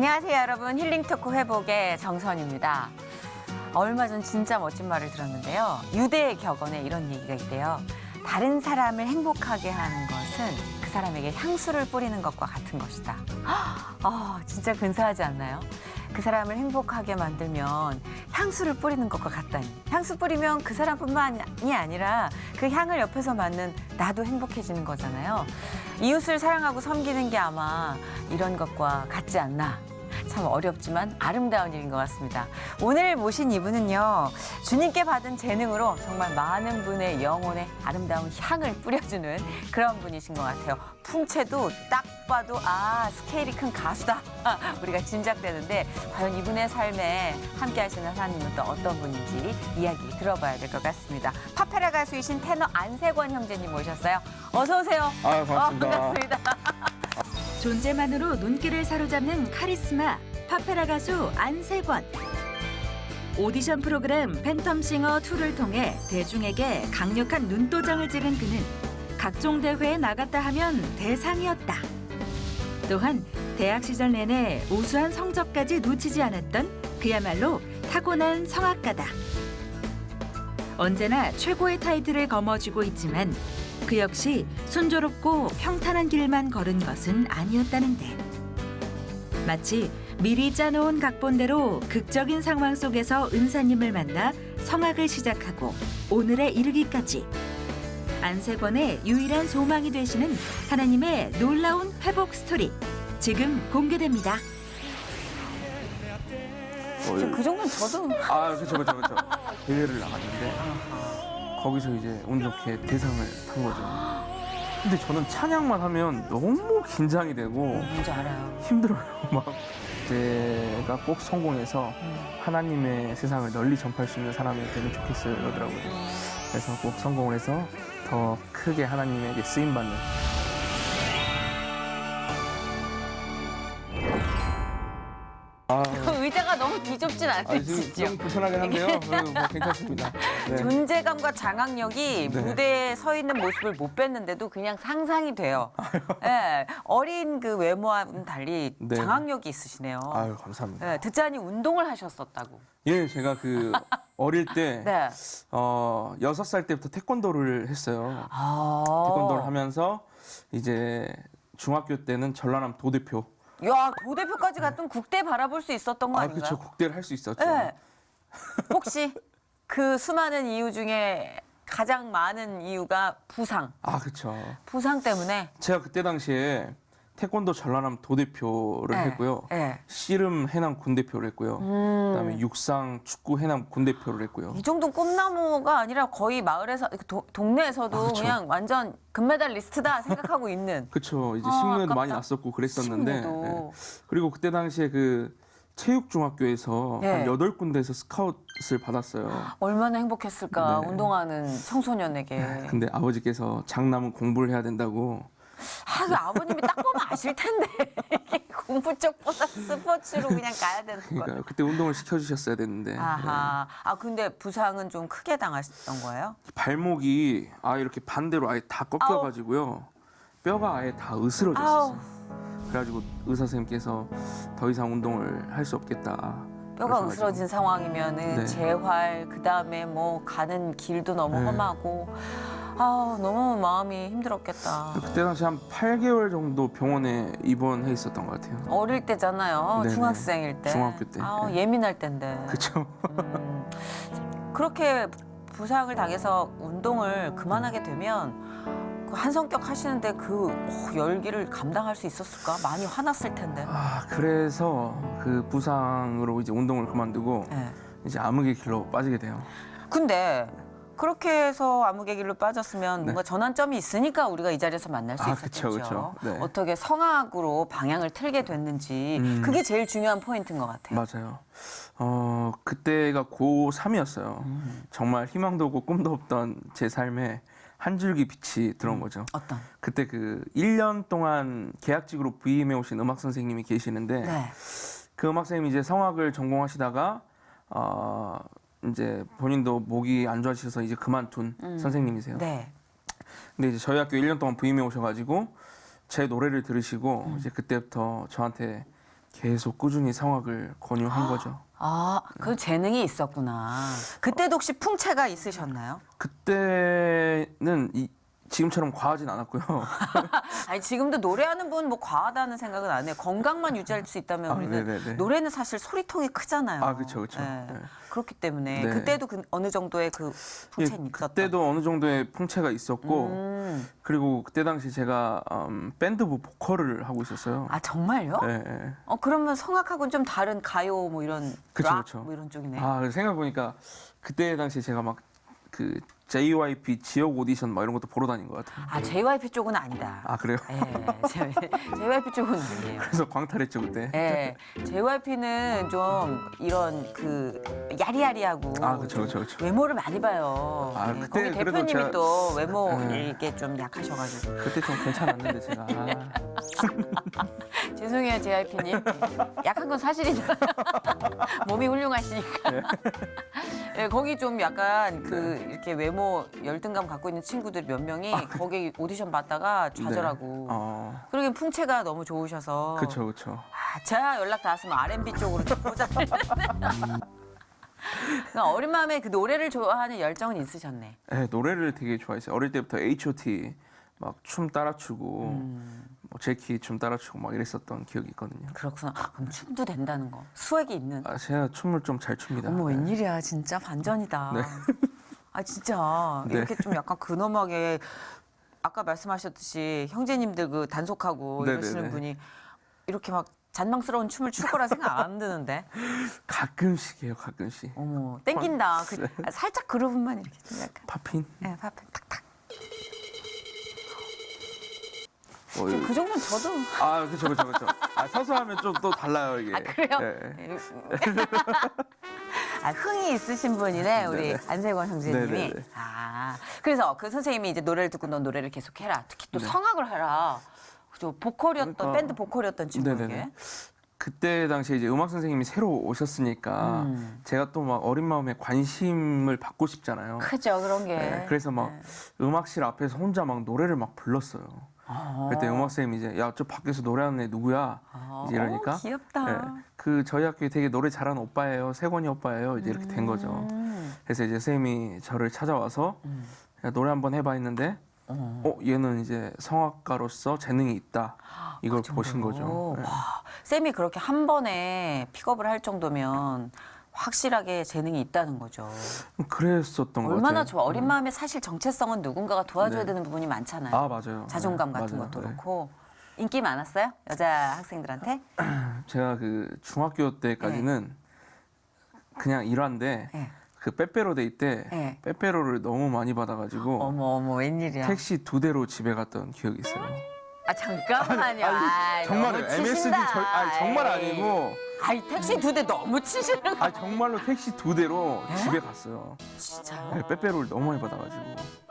안녕하세요, 여러분. 힐링 토크 회복의 정선입니다. 얼마 전 진짜 멋진 말을 들었는데요. 유대 격언에 이런 얘기가 있대요. 다른 사람을 행복하게 하는 것은 그 사람에게 향수를 뿌리는 것과 같은 것이다. 진짜 근사하지 않나요? 그 사람을 행복하게 만들면 향수를 뿌리는 것과 같다니. 향수 뿌리면 그 사람뿐만이 아니라 그 향을 옆에서 맡는 나도 행복해지는 거잖아요. 이웃을 사랑하고 섬기는 게 아마 이런 것과 같지 않나. 참 어렵지만 아름다운 일인 것 같습니다. 오늘 모신 이분은요. 주님께 받은 재능으로 정말 많은 분의 영혼에 아름다운 향을 뿌려주는 그런 분이신 것 같아요. 풍채도 딱 봐도 스케일이 큰 가수다. 우리가 짐작되는데 과연 이분의 삶에 함께 하시는 하나님은 또 어떤 분인지 이야기 들어봐야 될 것 같습니다. 파페라 가수이신 테너 안세권 형제님 모셨어요. 어서 오세요. 반갑습니다. 반갑습니다. 존재만으로 눈길을 사로잡는 카리스마 파페라 가수 안세권. 오디션 프로그램 팬텀싱어 2를 통해 대중에게 강력한 눈도장을 찍은 그는 각종 대회에 나갔다 하면 대상이었다. 또한 대학 시절 내내 우수한 성적까지 놓치지 않았던 그야말로 타고난 성악가다. 언제나 최고의 타이틀을 거머쥐고 있지만 그 역시 순조롭고 평탄한 길만 걸은 것은 아니었다는데. 마치 미리 짜놓은 각본대로 극적인 상황 속에서 은사님을 만나 성악을 시작하고 오늘에 이르기까지 안세권의 유일한 소망이 되시는 하나님의 놀라운 회복 스토리 지금 공개됩니다. 그 정도는 저도. 그렇죠. 대회를 나갔는데 거기서 이제 운 좋게 대상을 탄 거죠. 근데 저는 찬양만 하면 너무 긴장이 되고 뭔지 알아요. 힘들어요. 막 제가 꼭 성공해서 하나님의 세상을 널리 전파할 수 있는 사람이 되면 좋겠어요 이러더라고요. 그래서 꼭 성공을 해서 더 크게 하나님에게 쓰임받는. 의자가 너무 비좁진 지금 않으시죠? 좀 불편하긴 한데요. 뭐 괜찮습니다. 네. 존재감과 장악력이 네. 무대에 서 있는 모습을 못 뵀는데도 그냥 상상이 돼요. 네, 어린 그 외모와는 달리 네. 장악력이 있으시네요. 아유 감사합니다. 네, 듣자니 운동을 하셨었다고. 예, 제가 그 어릴 때 네. 6살 때부터 태권도를 했어요. 아. 태권도를 하면서 이제 중학교 때는 전라남 도대표. 야, 도대표까지 갔던 국대 바라볼 수 있었던 거 아닌가요? 그렇죠. 국대를 할 수 있었죠. 네. 혹시 그 수많은 이유 중에 가장 많은 이유가 부상. 그렇죠. 부상 때문에. 제가 그때 당시에 태권도 전라남 도대표를 네. 했고요. 네. 씨름 해남 군대표를 했고요. 그다음에 육상 축구 해남 군대표를 했고요. 이 정도는 꿈나무가 아니라 거의 마을에서 동네에서도 그쵸. 그냥 완전 금메달리스트다 생각하고 있는. 그렇죠. 이제 신문에도 아깝다. 많이 났었고 그랬었는데. 신문에도. 그리고 그때 당시에 그 체육중학교에서 네. 한 8군데에서 스카웃을 받았어요. 얼마나 행복했을까 네. 운동하는 청소년에게. 근데 아버지께서 장남은 공부를 해야 된다고. 그 아버님이 딱 보면 아실 텐데 이게 공부 쪽보다 스포츠로 그냥 가야 되는 거예요. 그러니까 그때 운동을 시켜주셨어야 됐는데. 아하. 근데 부상은 좀 크게 당하셨던 거예요? 발목이 이렇게 반대로 아예 다 꺾여가지고요. 뼈가 아예 다 으스러졌었어요. 그래가지고 의사 선생님께서 더 이상 운동을 할 수 없겠다. 뼈가 그러셔가지고. 으스러진 상황이면은 네. 재활 그다음에 뭐 가는 길도 너무 네. 험하고 너무 마음이 힘들었겠다. 그때 당시 한 8개월 정도 병원에 입원해 있었던 것 같아요. 어릴 때잖아요. 네네. 중학생일 때. 중학교 때. 네. 예민할 때인데. 그렇죠. 그렇게 부상을 당해서 운동을 그만하게 되면 그 한성격 하시는데 그 열기를 감당할 수 있었을까? 많이 화났을 텐데. 그래서 그 부상으로 이제 운동을 그만두고 네. 이제 암흑의 길로 빠지게 돼요. 근데 그렇게 해서 암흑의 길로 빠졌으면 네. 뭔가 전환점이 있으니까 우리가 이 자리에서 만날 수 있었겠죠. 그쵸. 네. 어떻게 성악으로 방향을 틀게 됐는지 그게 제일 중요한 포인트인 것 같아요. 맞아요. 그때가 고3이었어요. 정말 희망도 없고 꿈도 없던 제 삶에 한 줄기 빛이 들어온 거죠. 어떤? 그때 그 1년 동안 계약직으로 부임해 오신 음악 선생님이 계시는데 네. 그 음악 선생님이 이제 성악을 전공하시다가 이제 본인도 목이 안 좋아지셔서 이제 그만둔 선생님이세요. 네. 근데 이제 저희 학교 1년 동안 부임해 오셔가지고 제 노래를 들으시고 이제 그때부터 저한테 계속 꾸준히 성악을 권유한 거죠. 아, 그 재능이 있었구나. 그때도 혹시 풍채가 있으셨나요? 그때는 지금처럼 과하진 않았고요. 아니 지금도 노래하는 분 뭐 과하다는 생각은 안 해요. 건강만 유지할 수 있다면 아, 우리는 네네네. 노래는 사실 소리통이 크잖아요. 아, 그쵸, 그쵸. 네. 네. 그렇기 때문에 네. 그때도 어느 정도의 그 풍채는 예, 있었던. 그때도 어느 정도의 풍채가 있었고 그리고 그때 당시 제가 밴드부 보컬을 하고 있었어요. 아 정말요? 네, 네. 그러면 성악하고는 좀 다른 가요 뭐 이런 그쵸, 락 그쵸. 뭐 이런 쪽이네. 아, 생각해보니까 그때 당시 제가 막 그 JYP 지역 오디션 막 이런 것도 보러 다닌 것 같아요. 아 JYP 쪽은 아니다. 아, 그래요? 예, JYP 쪽은 아니에요. 그래서 광탈했죠 그때. 예, JYP는 좀 이런 그 야리야리하고 아, 그쵸, 그쵸, 그쵸. 외모를 많이 봐요. 아, 예, 그때 거기 그래도 대표님이 제가- 또 외모 네. 이게 좀 약하셔가지고 그때 좀 괜찮았는데 제가. 죄송해요 JYP님. 약한 건 사실이잖아요. 몸이 훌륭하시니까. 예, 거기 좀 약간 그 이렇게 외모 열등감 갖고 있는 친구들 몇 명이 거기 오디션 봤다가 좌절하고. 네. 그러긴 풍채가 너무 좋으셔서. 그쵸, 그쵸. 아, 제가 연락 닿았으면 R&B 쪽으로 좀 보자. 그러니까 어린 마음에 그 노래를 좋아하는 열정은 있으셨네. 네, 노래를 되게 좋아했어요. 어릴 때부터 H.O.T 막 춤 따라추고 뭐 제키 춤 따라추고 막 이랬었던 기억이 있거든요. 그렇구나. 그럼 춤도 된다는 거. 수액이 있는. 아, 제가 춤을 좀 잘 춥니다. 어머 네. 웬일이야 진짜 반전이다. 네. 아 진짜 네. 이렇게 좀 약간 근엄하게 아까 말씀하셨듯이 형제님들 그 단속하고 네네네. 이러시는 분이 이렇게 막 잔망스러운 춤을 출 거라 생각 안 드는데. 가끔씩 해요, 가끔씩. 어머 땡긴다. 살짝 그루브만 이렇게 좀 약간. 팝핀? 네, 파핀 탁탁. 뭐, 그 정도는 저도. 아, 그쵸, 그쵸, 그쵸. 아, 서서 하면 좀 또 달라요, 이게. 아 그래요? 네. 아, 흥이 있으신 분이네 우리 네네. 안세권 형제님이. 네네네. 아 그래서 그 선생님이 이제 노래를 듣고 넌 노래를 계속해라. 특히 또 네. 성악을 해라. 저 보컬이었던 그러니까- 밴드 보컬이었던 친구에게. 네네네. 그때 당시에 이제 음악 선생님이 새로 오셨으니까 제가 또 막 어린 마음에 관심을 받고 싶잖아요. 크죠 그런 게. 네, 그래서 막 음악실 앞에서 혼자 막 노래를 막 불렀어요. 그때 음악 선생님이 이제 야, 저 밖에서 노래하는 애 누구야? 이제 이러니까 귀엽다. 네, 그 저희 학교에 되게 노래 잘하는 오빠예요. 세권이 오빠예요. 이제 이렇게 된 거죠. 그래서 이제 선생님이 저를 찾아와서 야, 노래 한번 해봐 했는데 얘는 이제 성악가로서 재능이 있다. 이걸 보신 거죠. 네. 와, 쌤이 그렇게 한 번에 픽업을 할 정도면 확실하게 재능이 있다는 거죠. 그랬었던 것 같아요. 얼마나 좋아. 어린 마음에 사실 정체성은 누군가가 도와줘야 네. 되는 부분이 많잖아요. 아, 맞아요. 자존감 네, 같은 맞아요. 것도 네. 그렇고. 인기 많았어요? 여자 학생들한테? 제가 그 중학교 때까지는 그냥 일환데 네. 그 빼빼로데이 때 네. 빼빼로를 너무 많이 받아가지고 어머 웬일이야. 택시 2대로 집에 갔던 기억이 있어요. 아 잠깐만요. 아이, 정말요. 너무 MSG 치신다. 정말 아니고 아이 택시 2대 너무 치시는 거. 정말로 택시 2대로 집에 갔어요. 진짜요? 네, 빼빼로를 너무 많이 받아가지고.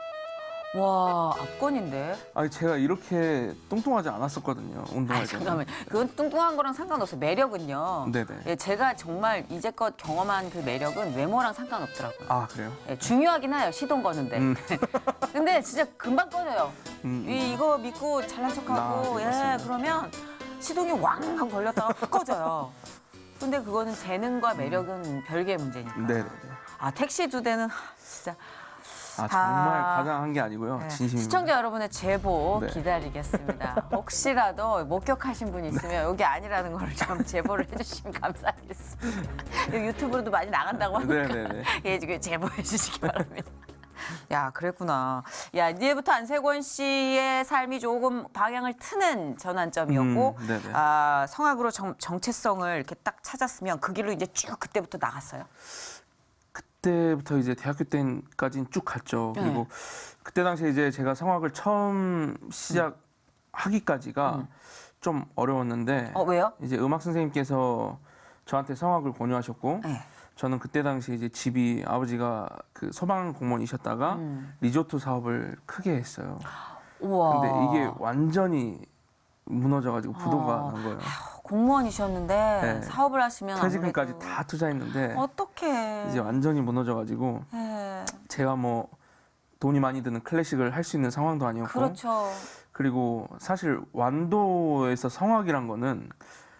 와 압권인데. 제가 이렇게 뚱뚱하지 않았었거든요. 운동할 때. 잠깐만. 그건 뚱뚱한 거랑 상관없어요. 매력은요. 네네. 예, 제가 정말 이제껏 경험한 그 매력은 외모랑 상관없더라고요. 아, 그래요? 예, 중요하긴 해요. 시동 거는데. 근데 진짜 금방 꺼져요. 이거 믿고 잘난 척하고 네, 예 맞습니다. 그러면 시동이 왕 하고 걸렸다가 훅 꺼져요. 근데 그거는 재능과 매력은 별개의 문제니까. 네네네. 아 택시 2대는 진짜 정말 과장한 게 아니고요. 네. 진심입니다. 시청자 여러분의 제보 네. 기다리겠습니다. 혹시라도 목격하신 분 있으면 여기 아니라는 걸 좀 제보를 해주시면 감사하겠습니다. 이거 유튜브로도 많이 나간다고 하니까 네네네. 예, 지금 제보해 주시기 바랍니다. 야, 그랬구나. 야, 이제부터 안세권 씨의 삶이 조금 방향을 트는 전환점이었고, 네네. 성악으로 정체성을 이렇게 딱 찾았으면 그 길로 이제 쭉 그때부터 나갔어요. 그때부터 이제 대학교 때까지는 쭉 갔죠. 네. 그리고 그때 당시에 이제 제가 성악을 처음 시작하기까지가 좀 어려웠는데 왜요? 이제 음악 선생님께서 저한테 성악을 권유하셨고 네. 저는 그때 당시 이제 집이 아버지가 그 소방 공무원이셨다가 리조트 사업을 크게 했어요. 우와. 근데 이게 완전히 무너져가지고 부도가 난 거예요. 공무원이셨는데 네. 사업을 하시면 퇴직금까지 아무래도 다 투자했는데 어떡해. 이제 완전히 무너져가지고 예. 제가 뭐 돈이 많이 드는 클래식을 할 수 있는 상황도 아니었고 그렇죠. 그리고 사실 완도에서 성악이란 거는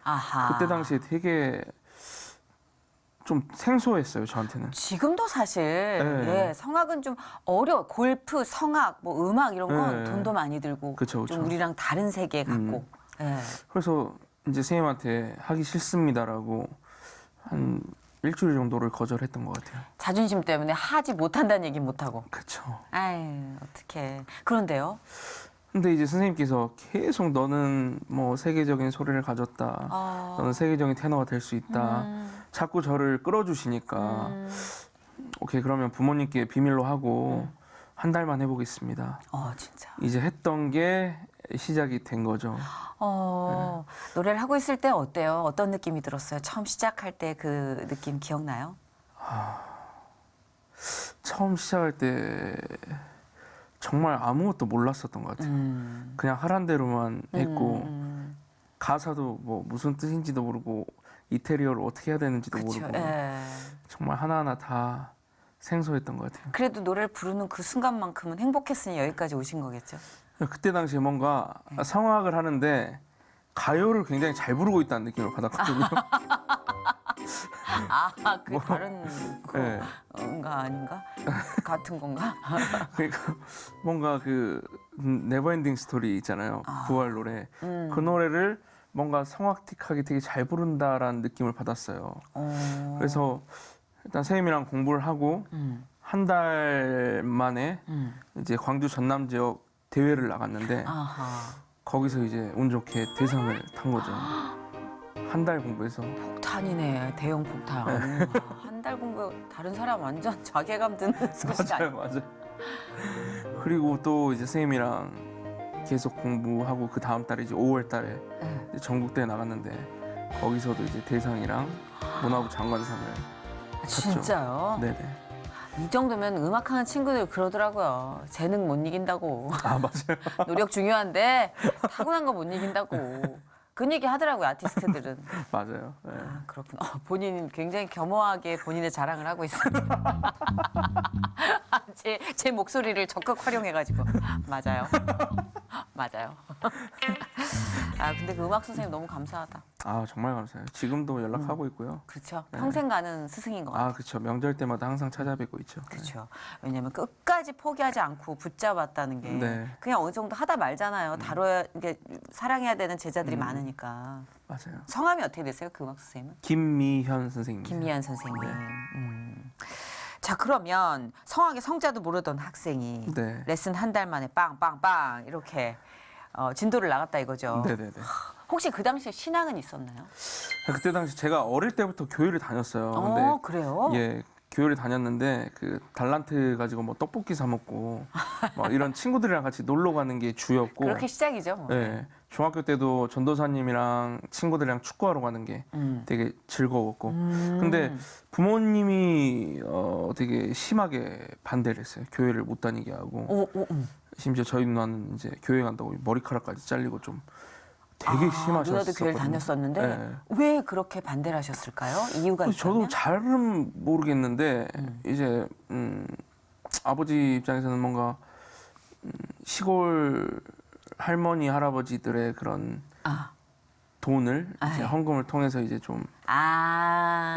아하. 그때 당시에 되게 좀 생소했어요, 저한테는. 지금도 사실 네. 예, 성악은 좀 어려워. 골프, 성악, 뭐 음악 이런 건 네. 돈도 많이 들고 그쵸, 좀 그쵸. 우리랑 다른 세계 같고. 예. 그래서 이제 선생님한테 하기 싫습니다라고 한 일주일 정도를 거절했던 것 같아요. 자존심 때문에 하지 못한다는 얘기 못하고. 그쵸. 아유, 어떡해. 그런데요. 근데 이제 선생님께서 계속 너는 뭐 세계적인 소리를 가졌다. 어. 너는 세계적인 테너가 될 수 있다. 자꾸 저를 끌어주시니까 오케이 그러면 부모님께 비밀로 하고 한 달만 해보겠습니다. 진짜. 이제 했던 게 시작이 된 거죠. 노래를 하고 있을 때 어때요? 어떤 느낌이 들었어요? 처음 시작할 때 그 느낌 기억나요? 처음 시작할 때 정말 아무것도 몰랐었던 것 같아요. 그냥 하란 대로만 했고 가사도 뭐 무슨 뜻인지도 모르고 이태리어를 어떻게 해야 되는지도 그렇죠. 모르고 예. 정말 하나하나 다 생소했던 것 같아요. 그래도 노래를 부르는 그 순간만큼은 행복했으니 여기까지 오신 거겠죠? 그때 당시에 뭔가 성악을 하는데 가요를 굉장히 잘 부르고 있다는 느낌을 받았거든요. 그게 다른 네. 건가 아닌가? 같은 건가? 그러니까 뭔가 그 네버엔딩 스토리 있잖아요. 부활 노래. 그 노래를 뭔가 성악틱하게 되게 잘 부른다라는 느낌을 받았어요. 그래서 일단 선생님이랑 공부를 하고 한 달 만에 이제 광주 전남 지역 대회를 나갔는데 아하. 거기서 이제 운 좋게 대상을 탄 거죠. 한 달 공부해서. 폭탄이네, 대형 폭탄. 한 달 공부 다른 사람 완전 자괴감 드는 소식 아니에요? 맞아요. 그리고 또 이제 선생님이랑 계속 공부하고 그 다음 달에 이제 5월 달에 이제 전국대회 나갔는데 거기서도 이제 대상이랑 문화부 장관상을 진짜요? 네네. 이 정도면 음악하는 친구들 그러더라고요. 재능 못 이긴다고. 아 맞아요. 노력 중요한데 타고난 거 못 이긴다고. 그 얘기 하더라고요, 아티스트들은. 맞아요. 네. 그렇구나. 본인 굉장히 겸허하게 본인의 자랑을 하고 있습니다. 제 목소리를 적극 활용해가지고. 맞아요. 맞아요. 근데 그 음악 선생님 너무 감사하다. 아 정말 감사해요. 지금도 연락하고 있고요. 그렇죠. 평생 가는 스승인 것 같아요. 아 그렇죠. 명절 때마다 항상 찾아뵙고 있죠. 그렇죠. 왜냐하면 끝까지 포기하지 않고 붙잡았다는 게 네. 그냥 어느 정도 하다 말잖아요. 다뤄야 이게 사랑해야 되는 제자들이 많으니까. 맞아요. 성함이 어떻게 되세요, 그 음악 선생님은? 김미현 선생님. 김미안 선생님. 자, 그러면 성악의 성자도 모르던 학생이 네. 레슨 한 달 만에 빵빵빵 이렇게 진도를 나갔다 이거죠. 네네네. 혹시 그 당시에 신앙은 있었나요? 그때 당시 제가 어릴 때부터 교회를 다녔어요. 근데 그래요? 예, 교회를 다녔는데 그 달란트 가지고 뭐 떡볶이 사 먹고 막 이런 친구들이랑 같이 놀러 가는 게 주였고. 그렇게 시작이죠. 뭐. 예. 중학교 때도 전도사님이랑 친구들이랑 축구하러 가는 게 되게 즐거웠고. 근데 부모님이 되게 심하게 반대를 했어요. 교회를 못 다니게 하고. 심지어 저희 누나는 이제 교회 간다고 머리카락까지 잘리고 좀 되게 심하셨었거든요. 누나도 교회를 다녔었는데 네. 왜 그렇게 반대를 하셨을까요? 이유가 있다면? 저도 잘은 모르겠는데 이제 아버지 입장에서는 뭔가 시골 할머니 할아버지들의 그런 돈을 이제 아이. 헌금을 통해서 이제 좀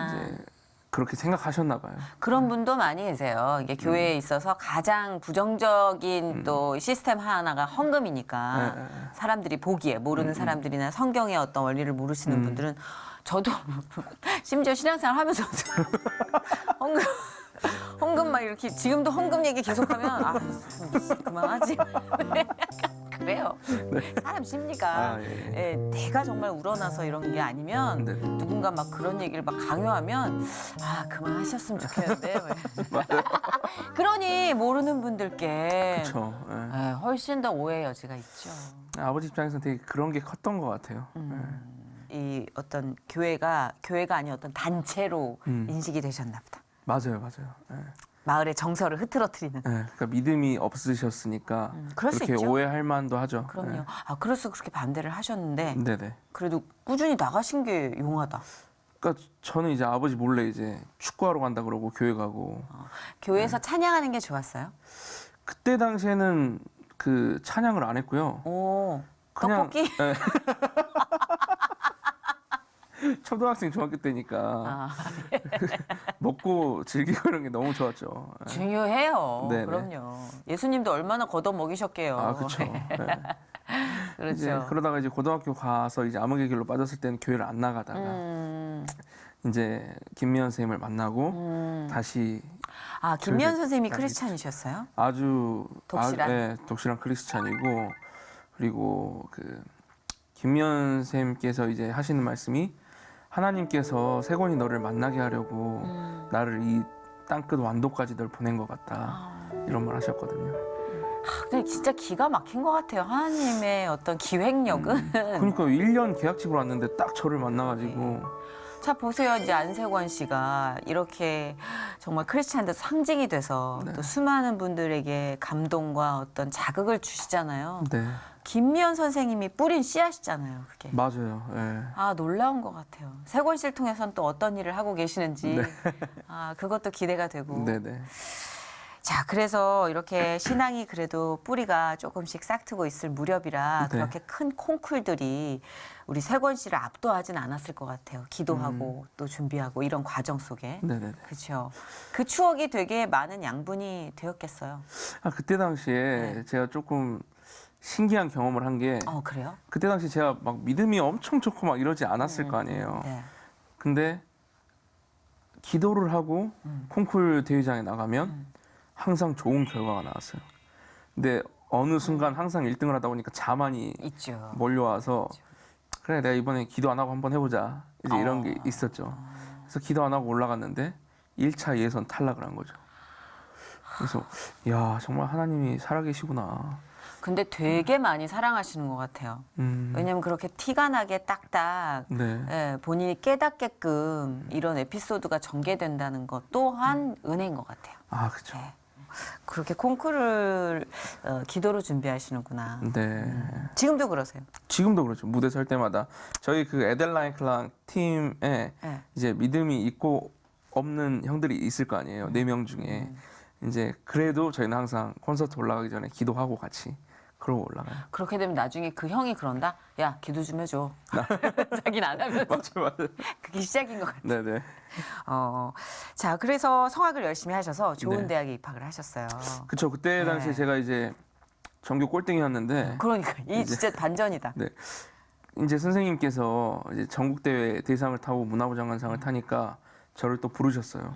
이제 그렇게 생각하셨나 봐요. 그런 분도 많이 계세요. 이게 교회에 있어서 가장 부정적인 또 시스템 하나가 헌금이니까 네. 사람들이 보기에 모르는 사람들이나 성경의 어떤 원리를 모르시는 분들은 저도 심지어 신앙생활 하면서도 헌금 막 이렇게 지금도 헌금 얘기 계속하면 그만하지. 그래요. 사람 심리가 내가 정말 우러나서 이런 게 아니면 네. 누군가 막 그런 얘기를 막 강요하면 그만하셨으면 좋겠는데. 그러니 모르는 분들께 그렇죠. 훨씬 더 오해 여지가 있죠. 아버지 입장에서는 되게 그런 게 컸던 것 같아요. 이 어떤 교회가 아닌 어떤 단체로 인식이 되셨나 보다. 맞아요. 마을의 정서를 흐트러뜨리는. 그러니까 믿음이 없으셨으니까 그럴 수 그렇게 있죠. 오해할 만도 하죠. 그럼요. 그래서 그렇게 반대를 하셨는데 네네. 그래도 꾸준히 나가신 게 용하다. 그러니까 저는 이제 아버지 몰래 이제 축구하러 간다 그러고 교회 가고 교회에서 찬양하는 게 좋았어요? 그때 당시에는 그 찬양을 안 했고요. 오, 그냥 떡볶이? 초등학생 중학교 때니까 아, 먹고 즐기고 이런 게 너무 좋았죠. 예. 중요해요. 네네. 그럼요. 예수님도 얼마나 걷어 먹이셨게요. 아 그렇죠. 그렇죠. 이제 그러다가 이제 고등학교 가서 이제 암흑의 길로 빠졌을 때는 교회를 안 나가다가 이제 김미연 선생님을 만나고 다시 아, 김미연 교회를 선생님이 다니게 크리스찬이셨어요? 아주 독실한? 독실한 크리스찬이고 그리고 그 김미연 선생님께서 이제 하시는 말씀이 하나님께서 세곤이 너를 만나게 하려고 나를 이 땅끝 완도까지 널 보낸 것 같다 이런 말 하셨거든요. 근데 진짜 기가 막힌 것 같아요. 하나님의 어떤 기획력은. 그러니까 1년 계약직으로 왔는데 딱 저를 만나가지고 자, 보세요. 이제 안세권 씨가 이렇게 정말 크리스찬한테 상징이 돼서 네. 또 수많은 분들에게 감동과 어떤 자극을 주시잖아요. 네 김미연 선생님이 뿌린 씨앗이잖아요, 그게. 맞아요. 예. 아, 놀라운 것 같아요. 세권 씨를 통해서는 또 어떤 일을 하고 계시는지. 네. 아, 그것도 기대가 되고. 네네. 자, 그래서 이렇게 신앙이 그래도 뿌리가 조금씩 싹트고 있을 무렵이라 네. 그렇게 큰 콩쿨들이 우리 세권 씨를 압도하진 않았을 것 같아요. 기도하고 또 준비하고 이런 과정 속에. 네네네. 그렇죠. 그 추억이 되게 많은 양분이 되었겠어요. 아 그때 당시에 제가 조금 신기한 경험을 한 게 그래요? 그때 당시 제가 막 믿음이 엄청 좋고 막 이러지 않았을 거 아니에요. 네. 근데 기도를 하고 콩쿨 대회장에 나가면 항상 좋은 결과가 나왔어요. 근데 어느 순간 항상 1등을 하다 보니까 자만이 있죠. 몰려와서 그래 내가 이번에 기도 안 하고 한번 해보자 이제 이런 게 있었죠. 그래서 기도 안 하고 올라갔는데 1차 예선 탈락을 한 거죠. 그래서 야 정말 하나님이 살아계시구나. 근데 되게 많이 사랑하시는 것 같아요. 왜냐면 그렇게 티가 나게 딱딱 네. 예, 본인이 깨닫게끔 이런 에피소드가 전개된다는 것 또한 은혜인 것 같아요. 아 그렇죠. 네. 그렇게 콩쿠르를 기도로 준비하시는구나. 네. 지금도 그러세요? 지금도 그렇죠. 무대 설 때마다 저희 그 에델라인 클랑 팀에 네. 이제 믿음이 있고 없는 형들이 있을 거 아니에요. 4명 중에 이제 그래도 저희는 항상 콘서트 올라가기 전에 기도하고 같이 그러고 올라가요. 그렇게 되면 나중에 그 형이 그런다? 야, 기도 좀 해줘. 자기는 안 하면 맞아요. 그게 시작인 것 같아요. 네네. 자, 그래서 성악을 열심히 하셔서 좋은 네. 대학에 입학을 하셨어요. 그쵸. 그때 당시에 네. 제가 이제 전교 꼴등이었는데 그러니까 이 진짜 반전이다. 네. 이제 선생님께서 이제 전국대회 대상을 타고 문화부장관상을 타니까 저를 또 부르셨어요.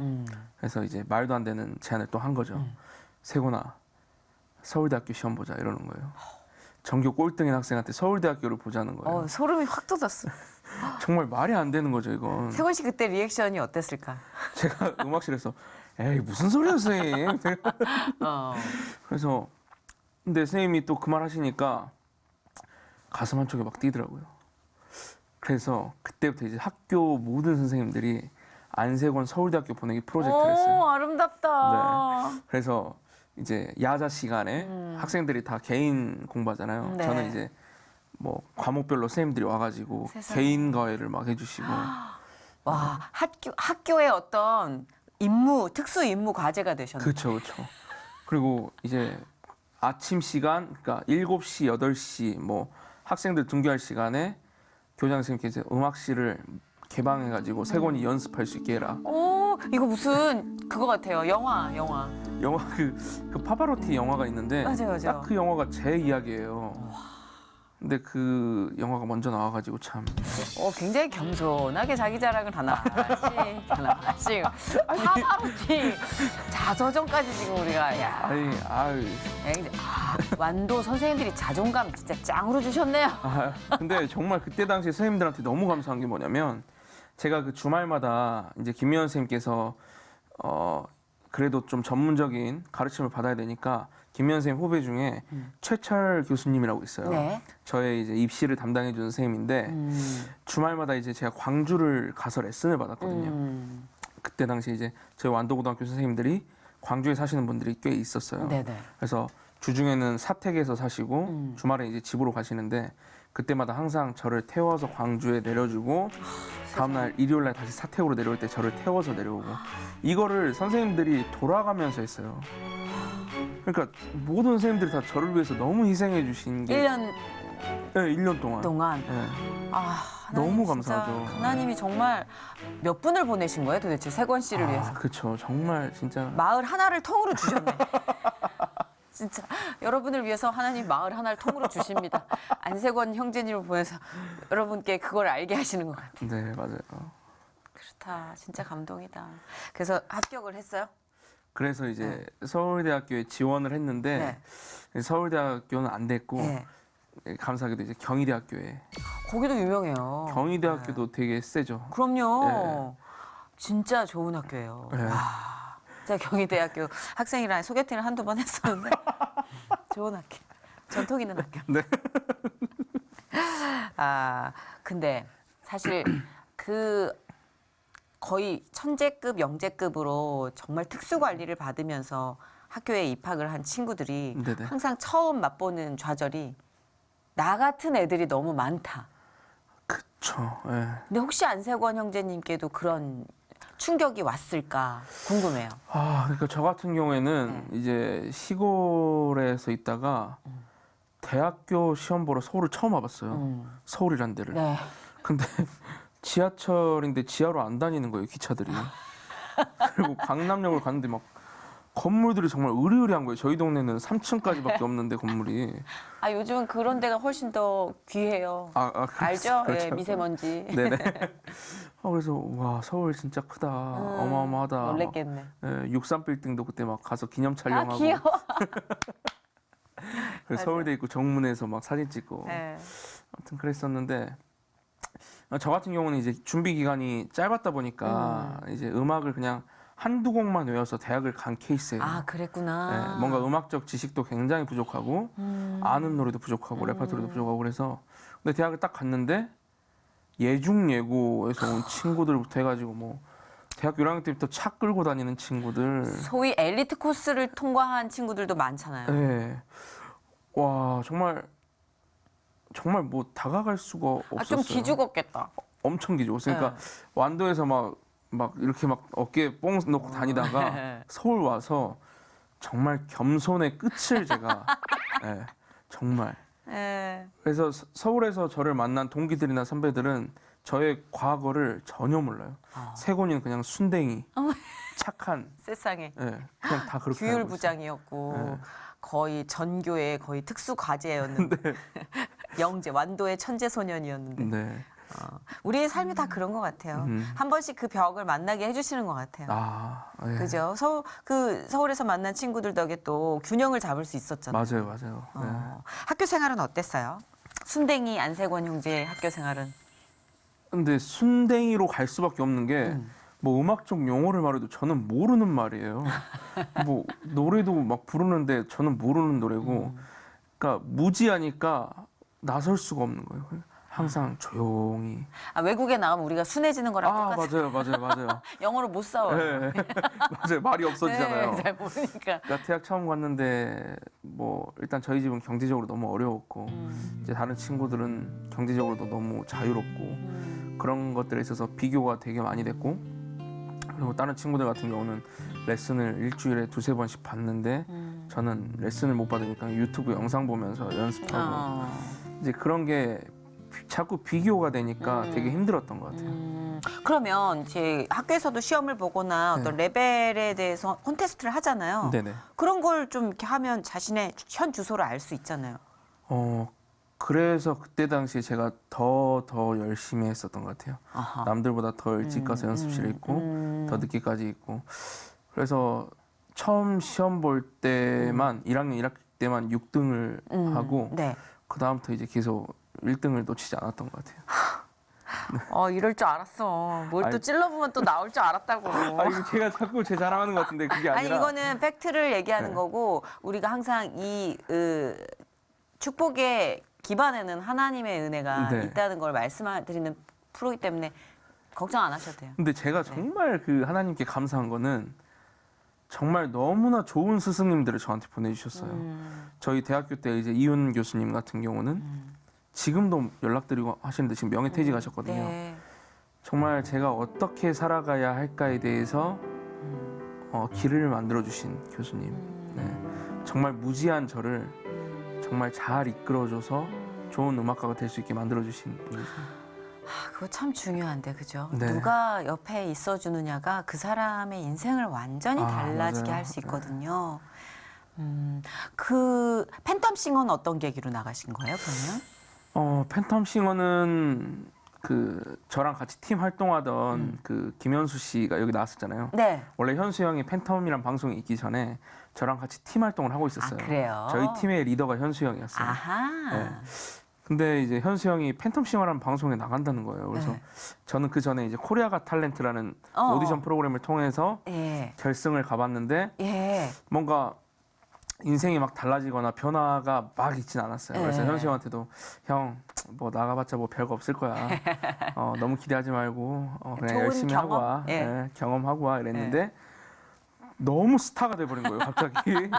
그래서 이제 말도 안 되는 제안을 또 한 거죠. 세곤아, 서울대학교 시험 보자 이러는 거예요. 전교 꼴등인 학생한테 서울대학교를 보자는 거예요. 소름이 확 돋았어. 정말 말이 안 되는 거죠, 이건. 세권 씨 그때 리액션이 어땠을까? 제가 음악실에서 에이 무슨 소리야 선생님. 그래서 근데 선생님이 또 그 말 하시니까 가슴 한쪽에 막 뛰더라고요. 그래서 그때부터 이제 학교 모든 선생님들이 안세권 서울대학교 보내기 프로젝트를 했어요. 아름답다. 네. 그래서 이제 야자 시간에 학생들이 다 개인 공부하잖아요. 네. 저는 이제 뭐 과목별로 선생님들이 와가지고 세상에. 개인 과외를 막 해주시고 와, 학교의 어떤 임무, 특수 임무 과제가 되셨네. 그렇죠, 그렇죠. 그리고 이제 아침 시간, 그러니까 7시, 8시 뭐 학생들 등교할 시간에 교장 선생님께서 음악실을 개방해가지고 세권이 연습할 수 있게 해라. 이거 무슨 그거 같아요. 영화. 영화 그 파바로티 영화가 있는데 맞아요. 딱 그 영화가 제 이야기예요. 근데 그 영화가 먼저 나와가지고 참. 굉장히 겸손하게 자기 자랑을 하나씩. 파바로티 자서전까지 지금 우리가 야. 아유. 완도 선생님들이 자존감 진짜 짱으로 주셨네요. 근데 정말 그때 당시 선생님들한테 너무 감사한 게 뭐냐면 제가 그 주말마다 이제 김미연 선생님께서 그래도 좀 전문적인 가르침을 받아야 되니까 김미연 선생님 후배 중에 최철 교수님이라고 있어요. 네. 저의 이제 입시를 담당해 주는 선생님인데 주말마다 이제 제가 광주를 가서 레슨을 받았거든요. 그때 당시 이제 저희 완도고등학교 선생님들이 광주에 사시는 분들이 꽤 있었어요. 네네. 그래서 주중에는 사택에서 사시고 주말에 이제 집으로 가시는데 그때마다 항상 저를 태워서 광주에 내려주고 다음날 일요일날 다시 사택으로 내려올 때 저를 태워서 내려오고 이거를 선생님들이 돌아가면서 했어요. 그러니까 모든 선생님들이 다 저를 위해서 너무 희생해 주신 게 1년 네, 1년 동안. 동안. 네. 너무 진짜 감사하죠. 하나님이 정말 몇 분을 보내신 거예요, 도대체 세권 씨를 위해서? 그렇죠. 정말 진짜 마을 하나를 통으로 주셨네. 진짜 여러분을 위해서 하나님 마을 하나를 통으로 주십니다. 안세권 형제님을 보내서 여러분께 그걸 알게 하시는 것 같아요. 네, 맞아요. 그렇다. 진짜 감동이다. 그래서 합격을 했어요? 그래서 이제 서울대학교에 지원을 했는데 서울대학교는 안 됐고 네. 감사하게도 이제 경희대학교에 거기도 유명해요. 경희대학교도 되게 세죠. 그럼요. 진짜 좋은 학교예요. 네. 와. 제가 경희대학교 학생이랑 소개팅을 한두 번 했었는데 좋은 학교. 전통 있는 학교. 네. 아, 근데 사실 그 거의 천재급, 영재급으로 정말 특수 관리를 받으면서 학교에 입학을 한 친구들이 네네. 항상 처음 맛보는 좌절이 나 같은 애들이 너무 많다. 그쵸. 예. 근데 혹시 안세권 형제님께도 그런 충격이 왔을까 궁금해요. 그러니까 저 같은 경우에는 이제 시골에서 있다가 대학교 시험 보러 서울을 처음 와봤어요. 서울이란 데를. 네. 근데 지하철인데 지하로 안 다니는 거예요, 기차들이. 그리고 강남역을 갔는데 막 건물들이 정말 으리으리한 거예요. 저희 동네는 3층까지밖에 없는데 건물이. 아 요즘은 그런 데가 훨씬 더 귀해요. 알죠? 그렇죠. 예, 미세먼지. 네네. 그래서 와 서울 진짜 크다, 어마어마하다. 놀랬겠네. 63 빌딩도 그때 막 가서 기념 촬영하고. 아 귀여워. 그래서 서울대 있고 정문에서 막 사진 찍고. 네. 아무튼 그랬었는데 저 같은 경우는 이제 준비 기간이 짧았다 보니까 이제 음악을 그냥 한두 곡만 외워서 대학을 간 케이스예요. 아 그랬구나. 네, 뭔가 음악적 지식도 굉장히 부족하고 아는 노래도 부족하고 레퍼토리도 부족하고 그래서 근데 대학을 딱 갔는데 예중예고에서 온 친구들부터 해가지고 뭐 대학교 1학년 때부터 차 끌고 다니는 친구들. 소위 엘리트 코스를 통과한 친구들도 많잖아요. 네. 와 정말 뭐 다가갈 수가 없었어요. 아, 좀 기죽었겠다. 엄청 기죽었어요. 그러니까 완도에서 막 이렇게 막 어깨에 뽕 넣고 다니다가 서울 와서 정말 겸손의 끝을 제가 정말 그래서 서울에서 저를 만난 동기들이나 선배들은 저의 과거를 전혀 몰라요. 세곤이는 그냥 순댕이, 착한, 세상에. 그냥 다 그렇게 알고 있어요. 규율부장이었고 거의 전교의 거의 특수 과제였는데 영재 완도의 천재 소년이었는데 네. 우리의 삶이 다 그런 것 같아요. 한 번씩 그 벽을 만나게 해주시는 것 같아요. 그죠? 서울에서 만난 친구들 덕에 또 균형을 잡을 수 있었잖아요. 맞아요. 학교 생활은 어땠어요? 순댕이 안세권 형제의 학교 생활은? 근데 순댕이로 갈 수밖에 없는 게 뭐 음악적 용어를 말해도 저는 모르는 말이에요. 뭐 노래도 막 부르는데 저는 모르는 노래고, 그러니까 무지하니까 나설 수가 없는 거예요. 항상 조용히. 아, 외국에 나가면 우리가 순해지는 거랑 똑같아요. 맞아요. 영어로 못 싸워요. 네. 맞아요. 말이 없어지잖아요. 네, 잘 모르니까. 나 대학 처음 갔는데 뭐 일단 저희 집은 경제적으로 너무 어려웠고 이제 다른 친구들은 경제적으로도 너무 자유롭고 그런 것들에 있어서 비교가 되게 많이 됐고, 그리고 다른 친구들 같은 경우는 레슨을 일주일에 2-3번씩 받는데 저는 레슨을 못 받으니까 유튜브 영상 보면서 연습하고 이제 그런 게 자꾸 비교가 되니까 되게 힘들었던 것 같아요. 그러면 이제 학교에서도 시험을 보거나 어떤 레벨에 대해서 콘테스트를 하잖아요. 네네. 그런 걸 좀 이렇게 하면 자신의 현 주소를 알 수 있잖아요. 그래서 그때 당시에 제가 더 열심히 했었던 것 같아요. 아하. 남들보다 더 일찍 가서 연습실에 있고 더 늦게까지 있고, 그래서 처음 시험 볼 때만 1학년 1학기 때만 6등을 하고 네. 그 다음부터 이제 계속 1등을 놓치지 않았던 것 같아요. 이럴 줄 알았어. 뭘 또 아니. 찔러보면 또 나올 줄 알았다고. 이거 제가 자꾸 제 자랑하는 것 같은데 그게 아니 아니라. 이거는 팩트를 얘기하는 네. 거고, 우리가 항상 이 축복의 기반에는 하나님의 은혜가 네. 있다는 걸 말씀드리는 프로이기 때문에 걱정 안 하셔도 돼요. 근데 제가 정말 그 하나님께 감사한 거는 정말 너무나 좋은 스승님들을 저한테 보내주셨어요. 저희 대학교 때 이제 이훈 교수님 같은 경우는 지금도 연락드리고 하시는데 지금 명예퇴직하셨거든요. 네. 정말 제가 어떻게 살아가야 할까에 대해서 길을 만들어 주신 교수님. 네. 정말 무지한 저를 정말 잘 이끌어줘서 좋은 음악가가 될 수 있게 만들어 주신 분이세요. 그거 참 중요한데, 그죠? 네. 누가 옆에 있어주느냐가 그 사람의 인생을 완전히 달라지게 맞아요. 할 수 있거든요. 그 팬텀싱어는 어떤 계기로 나가신 거예요, 그러면? 팬텀싱어는 그 저랑 같이 팀 활동하던 그 김현수 씨가 여기 나왔었잖아요. 네. 원래 현수 형이 팬텀이란 방송이 있기 전에 저랑 같이 팀 활동을 하고 있었어요. 아, 그래요? 저희 팀의 리더가 현수 형이었어요. 아하. 네. 근데 이제 현수 형이 팬텀싱어라는 방송에 나간다는 거예요. 그래서 네. 저는 그 전에 이제 코리아가 탤런트라는 어. 오디션 프로그램을 통해서 예. 결승을 가봤는데 예. 뭔가 인생이 막 달라지거나 변화가 막 있진 않았어요. 그래서 네. 현수 형한테도 형 뭐 나가봤자 뭐 별거 없을 거야. 너무 기대하지 말고 그냥 좋은 열심히 하고 경험? 와. 예. 네, 경험하고 와 이랬는데 너무 스타가 돼버린 거예요. 갑자기.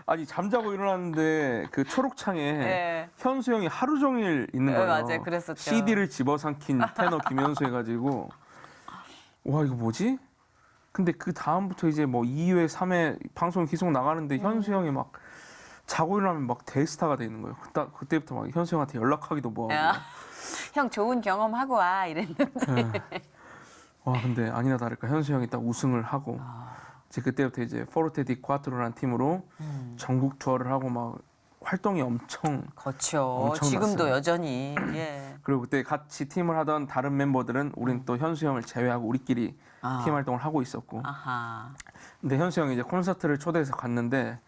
아니 잠자고 일어났는데 그 초록창에 예. 현수 형이 하루 종일 있는 거예요. 맞아요. 그랬었죠. CD를 집어삼킨 테너 김현수 해가지고 와 이거 뭐지? 근데 그 다음부터 이제 뭐 2회, 3회 방송 계속 나가는데 현수 형이 막 자고 일어나면 막 대스타가 돼 있는 거예요. 그때부터 막 현수 형한테 연락하기도 뭐하고. 야, 형 좋은 경험하고 와 이랬는데. 예. 와 근데 아니나 다를까 현수 형이 딱 우승을 하고 이제 그때부터 이제 포르테 디 콰트로라는 팀으로 전국 투어를 하고 막 활동이 엄청 그렇죠. 엄청났어요. 지금도 여전히. 예. 그리고 그때 같이 팀을 하던 다른 멤버들은 우린 또 현수 형을 제외하고 우리끼리 아. 팀 활동을 하고 있었고 아하. 근데 현수 형이 이제 콘서트를 초대해서 갔는데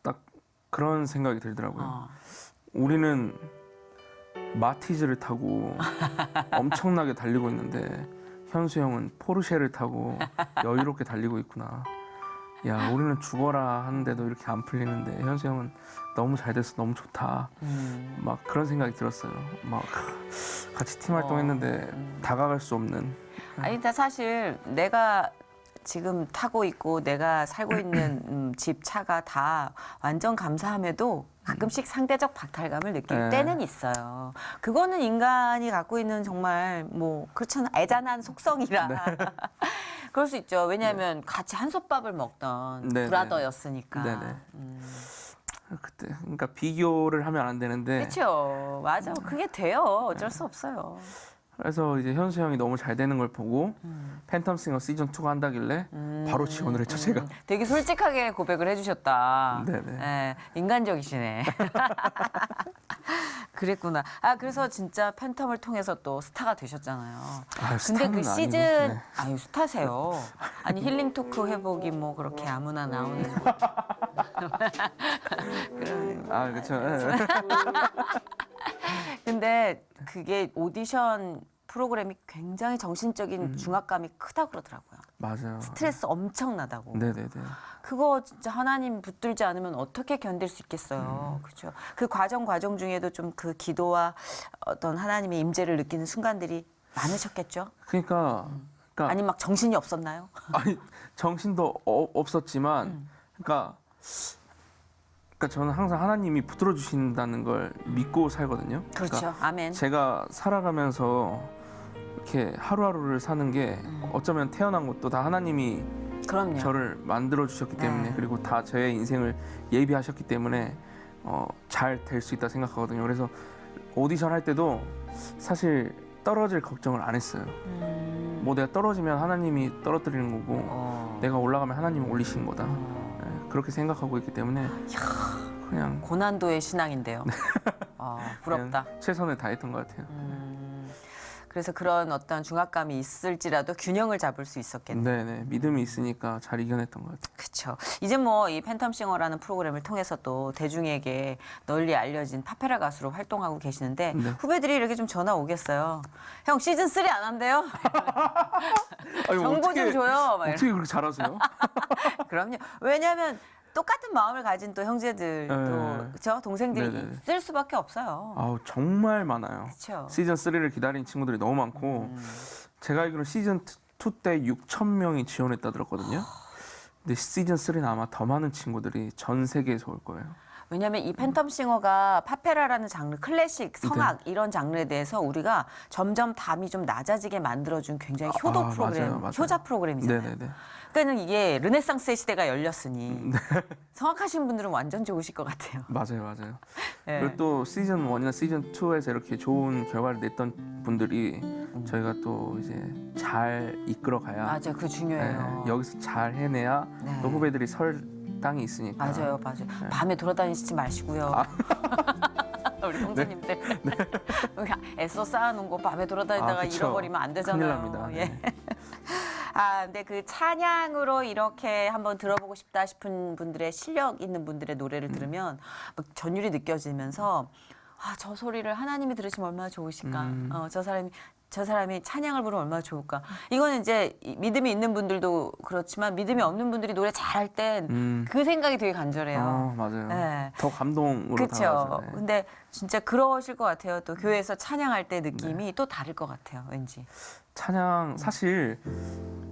딱 그런 생각이 들더라고요. 우리는 마티즈를 타고 엄청나게 달리고 있는데 현수 형은 포르쉐를 타고 여유롭게 달리고 있구나. 야, 우리는 죽어라 하는데도 이렇게 안 풀리는데 현수 형은 너무 잘 돼서 너무 좋다. 막 그런 생각이 들었어요. 막 같이 팀 활동했는데 다가갈 수 없는. 아니, 나 사실 내가 지금 타고 있고 내가 살고 있는 집 차가 다 완전 감사함에도 가끔씩 상대적 박탈감을 느낄 네. 때는 있어요. 그거는 인간이 갖고 있는 정말 뭐 그렇잖아 애잔한 속성이라 그럴 수 있죠. 왜냐하면 같이 한솥밥을 먹던 네, 브라더였으니까. 네, 네. 그때 그러니까 비교를 하면 안 되는데 그렇죠. 맞아. 그게 돼요. 어쩔 수 없어요. 그래서 이제 현수 형이 너무 잘 되는 걸 보고 팬텀싱어 시즌 2가 한다길래 바로 지원을 했죠 제가. 되게 솔직하게 고백을 해주셨다. 네네. 예, 인간적이시네. 그랬구나. 아 그래서 진짜 팬텀을 통해서 또 스타가 되셨잖아요. 근데 스타는 그 아니고, 시즌 네. 아유 스타세요. 아니 힐링 토크 회복이 뭐 그렇게 아무나 나오는 거. 그런. 아 그렇죠. 근데 그게 오디션 프로그램이 굉장히 정신적인 중압감이 크다 그러더라고요. 맞아요. 스트레스 엄청나다고. 네네네. 그거 진짜 하나님 붙들지 않으면 어떻게 견딜 수 있겠어요. 그렇죠. 그 과정 중에도 좀 그 기도와 어떤 하나님의 임재를 느끼는 순간들이 많으셨겠죠? 그러니까 아니 막 정신이 없었나요? 아니 정신도 없었지만 그러니까 저는 항상 하나님이 붙들어 주신다는 걸 믿고 살거든요. 그렇죠. 그러니까 아멘. 제가 살아가면서 이렇게 하루하루를 사는 게 어쩌면 태어난 것도 다 하나님이 그럼요. 저를 만들어 주셨기 때문에 네. 그리고 다 저의 인생을 예비하셨기 때문에 잘 될 수 있다 생각하거든요. 그래서 오디션 할 때도 사실 떨어질 걱정을 안 했어요. 뭐 내가 떨어지면 하나님이 떨어뜨리는 거고 내가 올라가면 하나님이 올리시는 거다. 네, 그렇게 생각하고 있기 때문에 그냥 고난도의 신앙인데요. 부럽다. 그냥 최선을 다했던 것 같아요. 그래서 그런 어떤 중압감이 있을지라도 균형을 잡을 수 있었겠네요. 네네 믿음이 있으니까 잘 이겨냈던 것 같아요. 그렇죠. 이제 뭐 이 팬텀싱어라는 프로그램을 통해서 또 대중에게 널리 알려진 파페라 가수로 활동하고 계시는데 네. 후배들이 이렇게 좀 전화 오겠어요. 형 시즌 3 안 한대요? 아니, 정보 좀 줘요. 막 어떻게 그렇게 잘하세요? 그럼요. 왜냐하면 똑같은 마음을 가진 또 형제들도 네. 그렇죠? 동생들이 네네. 있을 수밖에 없어요. 아우 정말 많아요. 그렇죠. 시즌 3를 기다린 친구들이 너무 많고 제가 알기로는 시즌 2 때 6천 명이 지원했다 들었거든요. 근데 시즌 3는 아마 더 많은 친구들이 전 세계에서 올 거예요. 왜냐하면 이 팬텀싱어가 파페라라는 장르, 클래식, 성악 이런 장르에 대해서 우리가 점점 담이 좀 낮아지게 만들어준 굉장히 효도 프로그램, 맞아요. 효자 프로그램이잖아요. 네네네. 그러니까는 이게 르네상스의 시대가 열렸으니 성악하시는 분들은 완전 좋으실 것 같아요. 맞아요. 네. 그리고 또 시즌 1이나 시즌 2에서 이렇게 좋은 결과를 냈던 분들이 저희가 또 이제 잘 이끌어가야 맞아요, 그 중요해요. 여기서 잘 해내야 네. 또 후배들이 설 땅이 있으니까. 맞아요. 밤에 돌아다니시지 마시고요. 우리 형제님들 애써 쌓아놓은 거 밤에 돌아다니다가 그쵸. 잃어버리면 안 되잖아요. 큰일 납니다. 예. 네. 근데 그 찬양으로 이렇게 한번 들어보고 싶다 싶은 분들의 실력 있는 분들의 노래를 들으면 막 전율이 느껴지면서 저 소리를 하나님이 들으시면 얼마나 좋으실까. 저 사람이 찬양을 부르면 얼마나 좋을까. 이거는 이제 믿음이 있는 분들도 그렇지만 믿음이 없는 분들이 노래 잘할 땐 그 생각이 되게 간절해요. 맞아요. 네. 더 감동으로 그렇죠. 다가가죠. 네. 근데 진짜 그러실 것 같아요. 또 교회에서 찬양할 때 느낌이 또 다를 것 같아요. 왠지. 찬양 사실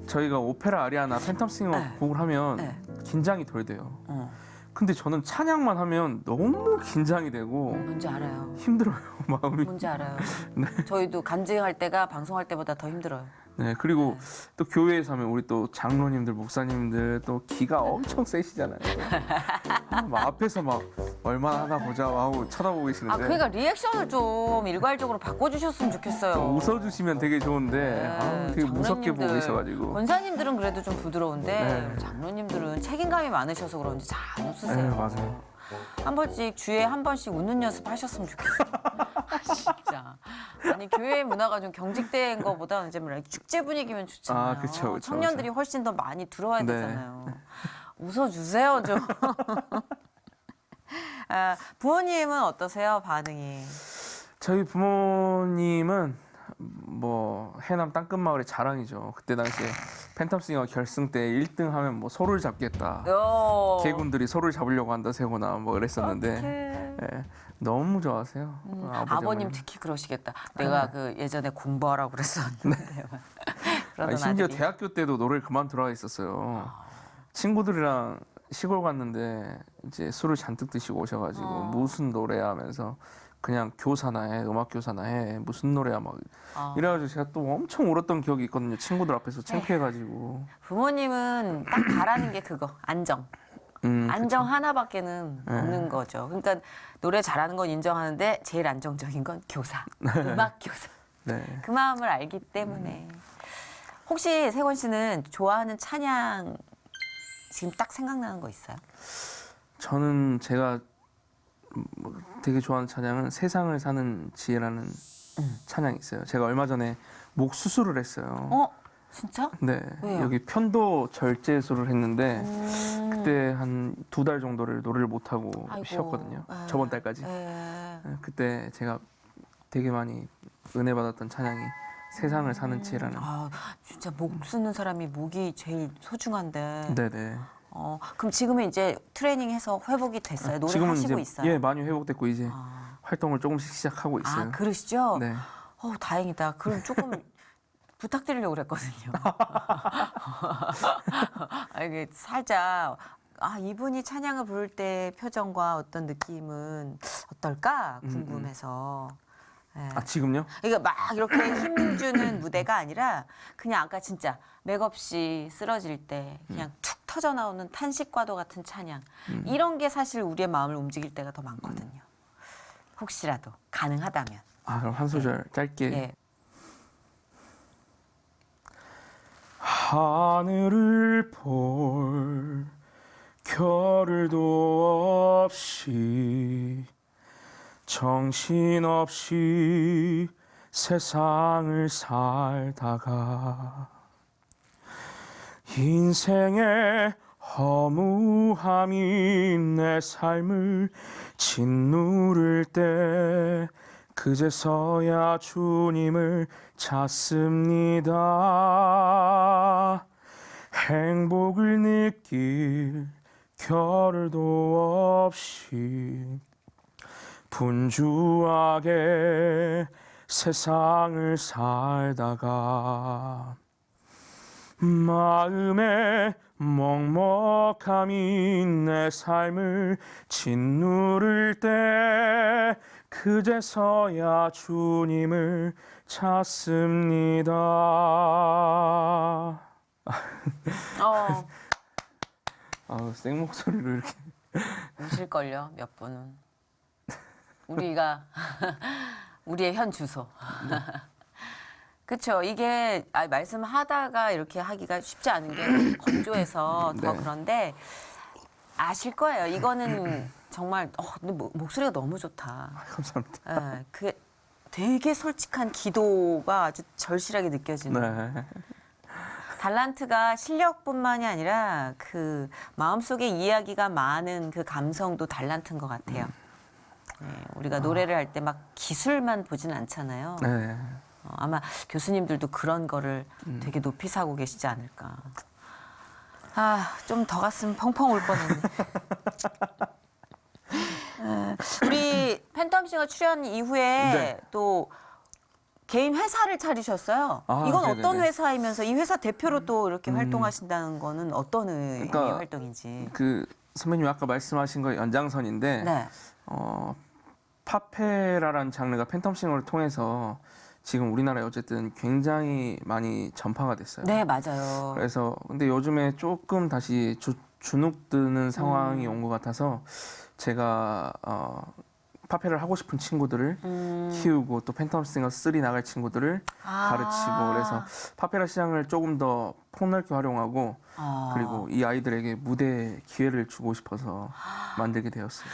저희가 오페라 아리아나 팬텀싱어 네. 곡을 하면 네. 긴장이 덜 돼요. 어, 근데 저는 찬양만 하면 너무 긴장이 되고 뭔지 알아요. 힘들어요, 마음이. 뭔지 알아요. 네. 저희도 간증할 때가 방송할 때보다 더 힘들어요. 네, 그리고 또 교회에서 하면 우리 또 장로님들, 목사님들 또 기가 엄청 세시잖아요. 막 앞에서 막 얼마나 하나 보자 하고 쳐다보고 계시는데 그러니까 리액션을 좀 일괄적으로 바꿔주셨으면 좋겠어요. 웃어주시면 되게 좋은데 되게 무섭게 보고 장로님들, 계셔가지고. 권사님들은 그래도 좀 부드러운데 네. 장로님들은 책임감이 많으셔서 그런지 잘 안 웃으세요. 네, 맞아요. 한 번씩 주에 한 번씩 웃는 연습 하셨으면 좋겠어요. 진짜. 아니 교회 문화가 좀 경직된 거보다 이제 뭐라 축제 분위기면 좋잖아요. 그쵸. 청년들이 훨씬 더 많이 들어와야 네. 되잖아요. 웃어주세요 좀. 부모님은 어떠세요 반응이? 저희 부모님은 뭐 해남 땅끝마을의 자랑이죠. 그때 당시에 팬텀싱어 결승 때 1등 하면 뭐 소를 잡겠다. 개군들이 소를 잡으려고 한다 세거나 뭐 그랬었는데 예, 너무 좋아하세요. 아버님 어머니는. 특히 그러시겠다. 내가 그 예전에 공부하라고 그랬었는데. 그러던 심지어 아들이. 대학교 때도 노래를 그만 들어가 있었어요. 친구들이랑 시골 갔는데 이제 술을 잔뜩 드시고 오셔가지고 무슨 노래야 하면서 그냥 교사나 해, 음악 교사나 해, 무슨 노래야 막 이래가지고 제가 또 엄청 울었던 기억이 있거든요. 친구들 앞에서 창피해가지고. 부모님은 딱 바라는 게 그거 안정. 안정 하나밖에는 없는 거죠. 그러니까 노래 잘하는 건 인정하는데 제일 안정적인 건 교사, 음악 교사. 네. 그 마음을 알기 때문에. 혹시 세권 씨는 좋아하는 찬양 지금 딱 생각나는 거 있어요? 저는 제가 되게 좋아하는 찬양은 세상을 사는 지혜라는 찬양이 있어요. 제가 얼마 전에 목 수술을 했어요. 진짜? 네. 왜요? 여기 편도 절제술을 했는데 그때 한 2달 정도를 노래를 못 하고 아이고. 쉬었거든요. 저번 달까지. 네. 그때 제가 되게 많이 은혜 받았던 찬양이 세상을 사는 지혜라는. 진짜 목 쓰는 사람이 목이 제일 소중한데. 네네. 그럼 지금은 이제 트레이닝해서 회복이 됐어요? 노래 지금은 하시고 이제 있어요? 예 많이 회복됐고 이제 활동을 조금씩 시작하고 있어요. 그러시죠? 네. 다행이다. 그럼 조금 부탁드리려고 그랬거든요. 이게 살짝 이분이 찬양을 부를 때 표정과 어떤 느낌은 어떨까 궁금해서. 네. 지금요? 그러니까 막 이렇게 힘주는 무대가 아니라 그냥 아까 진짜 맥없이 쓰러질 때 그냥 툭 터져 나오는 탄식과도 같은 찬양. 이런 게 사실 우리의 마음을 움직일 때가 더 많거든요. 혹시라도 가능하다면. 그럼 한 소절 짧게. 예. 하늘을 볼 겨를도 없이 정신없이 세상을 살다가 인생의 허무함이 내 삶을 짓누를 때 그제서야 주님을 찾습니다. 행복을 느낄 겨를도 없이 분주하게 세상을 살다가 마음에 먹먹함이 내 삶을 짓누를 때 그제서야 주님을 찾습니다. 생 목소리로 이렇게. 우실걸요, 몇 분은. 우리가 우리의 현 주소. 그렇죠. 이게 말씀하다가 이렇게 하기가 쉽지 않은 게 건조해서 더 네. 그런데 아실 거예요. 이거는 정말 근데 목소리가 너무 좋다. 감사합니다. 예, 그 되게 솔직한 기도가 아주 절실하게 느껴지는. 네. 달란트가 실력뿐만이 아니라 그 마음속에 이야기가 많은 그 감성도 달란트인 것 같아요. 네, 우리가 노래를 할 때 막 기술만 보진 않잖아요. 네. 아마 교수님들도 그런 거를 되게 높이 사고 계시지 않을까. 좀 더 갔으면 펑펑 울 뻔했네. 우리 팬텀싱어 출연 이후에 네. 또 개인 회사를 차리셨어요. 아, 이건 네네네. 어떤 회사이면서 이 회사 대표로 또 이렇게 활동하신다는 거는 어떤 의미의 그러니까 활동인지. 그 선배님 아까 말씀하신 거 연장선인데 네. 파페라라는 장르가 팬텀싱어를 통해서 지금 우리나라에 어쨌든 굉장히 많이 전파가 됐어요. 네, 맞아요. 그래서 근데 요즘에 조금 다시 주눅드는 상황이 온 것 같아서 제가 파페를 하고 싶은 친구들을 키우고 또 팬텀싱어 3 나갈 친구들을 가르치고 그래서 파페라 시장을 조금 더 폭넓게 활용하고 그리고 이 아이들에게 무대 기회를 주고 싶어서 만들게 되었어요.